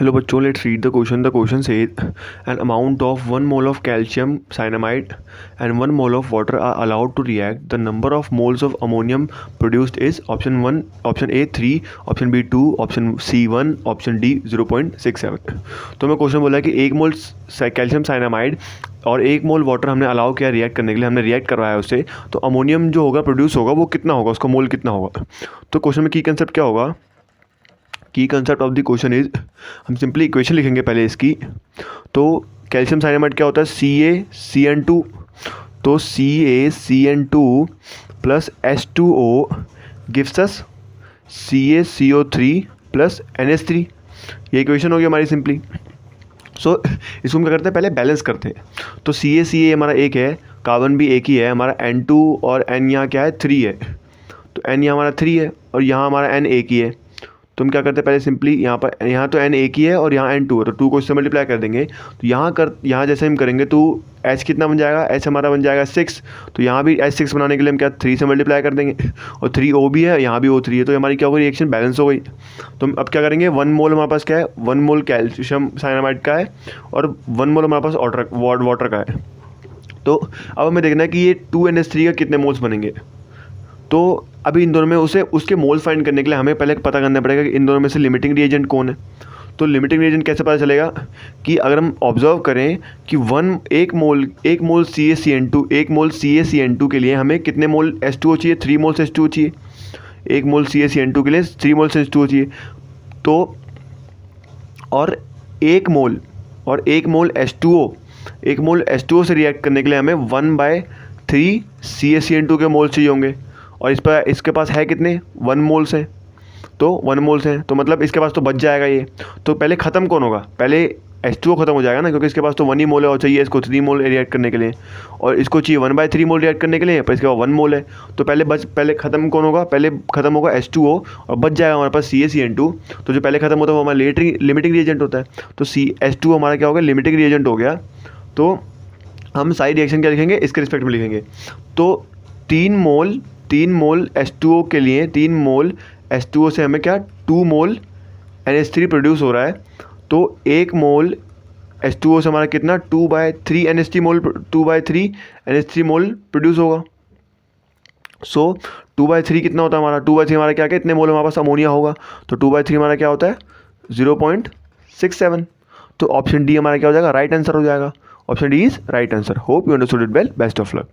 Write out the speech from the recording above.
Hello बच्चों, let's read the question. The question says an amount of 1 mole of calcium cyanamide and 1 mole of water are allowed to react. The number of moles of ammonium produced is option 1, option A 3, option B 2, option C 1, option D 0.67. तो मैं question बोला कि 1 मोल calcium cyanamide और 1 मोल water हमने allow किया react करने के लिए, हमने रिएक्ट करवाया उससे, तो अमोनियम जो होगा प्रोड्यूस होगा वो कितना होगा, उसका मोल कितना होगा. तो क्वेश्चन में की कंसेप्ट क्या होगा. की concept of the question is, हम सिंपली इक्वेशन लिखेंगे पहले इसकी. तो कैल्शियम साइनामाइड क्या होता है, CaCN2. तो CaCN2 plus H2O gives us CaCO3 plus NH3. ये इक्वेशन हो गई हमारी सिंपली. सो इसको हम क्या करते हैं, पहले बैलेंस करते हैं. तो CaCa हमारा एक है, कार्बन भी एक ही है, हमारा N2 और N यहाँ क्या है 3 है. तो N यहाँ हमारा 3 है और यहाँ हमारा N एक ही है. तो हम क्या करते हैं पहले सिंपली यहाँ तो N एक ही है और यहाँ N2 है, तो 2 को इससे मल्टीप्लाई कर देंगे. तो यहाँ जैसे हम करेंगे तो H कितना बन जाएगा, H हमारा बन जाएगा 6. तो यहाँ भी H6 बनाने के लिए हम क्या 3 से मल्टीप्लाई कर देंगे और 3 O भी है, यहाँ भी O3 है. तो हमारी क्या होगी, रिएक्शन बैलेंस हो गई. तो हम अब क्या करेंगे, 1 मोल हमारे पास क्या है, 1 मोल कैल्शियम साइनामाइड का है और 1 मोल हमारे पास वाटर का है. तो अब हमें देखना है कि ये 2NH3 का कितने मोल्स बनेंगे. तो अभी इन दोनों में उसके मोल्स फाइंड करने के लिए हमें पहले पता करना पड़ेगा कि इन दोनों में से लिमिटिंग रिएजेंट कौन है. तो लिमिटिंग रिएजेंट कैसे पता चलेगा कि अगर हम ऑब्जर्व करें कि एक मोल CaCN2 1 मोल CaCN2 के लिए हमें कितने मोल H2O चाहिए, 3 मोल्स H2O चाहिए. 1 मोल CaCN2 के लिए 3 मोल्स H2O चाहिए. तो और 1 मोल H2O से रिएक्ट करने के लिए हमें 1/3 CaCN2 के मोल चाहिए होंगे. और इसके पास है कितने, 1 मोल्स हैं. तो 1 मोल्स हैं तो मतलब इसके पास तो बच जाएगा ये. तो पहले ख़त्म कौन होगा, पहले H2O ख़त्म हो जाएगा ना, क्योंकि इसके पास तो 1 ही मोल है और चाहिए इसको 3 मोल रिएक्ट करने के लिए, और इसको चाहिए 1/3 मोल रिएक्ट करने के लिए, पर इसके पास 1 मोल है. तो पहले ख़त्म कौन होगा, पहले ख़त्म होगा H2O और बच जाएगा हमारे पास CaCN2. तो जो पहले ख़त्म होता है वो हमारा लिमिटिंग रिएजेंट होता है. तो H2O हमारा क्या हो गया, लिमिटिंग रिएजेंट हो गया. तो हम सारी रिएक्शन क्या लिखेंगे, इसके रिस्पेक्ट में लिखेंगे. तो 3 मोल H2O के लिए, 3 मोल H2O से हमें क्या 2 मोल NH3 प्रोड्यूस हो रहा है. तो 1 मोल H2O से हमारा कितना 2/3 NH3 मोल प्रोड्यूस होगा. सो 2/3 कितना होता है हमारा, 2/3 हमारा क्या इतने मोल हमारे पास अमोनिया होगा. तो 2/3 हमारा क्या होता है 0.67. तो ऑप्शन डी हमारा क्या हो जाएगा, राइट आंसर हो जाएगा. Option D is right answer. Hope you understood it well. Best of luck.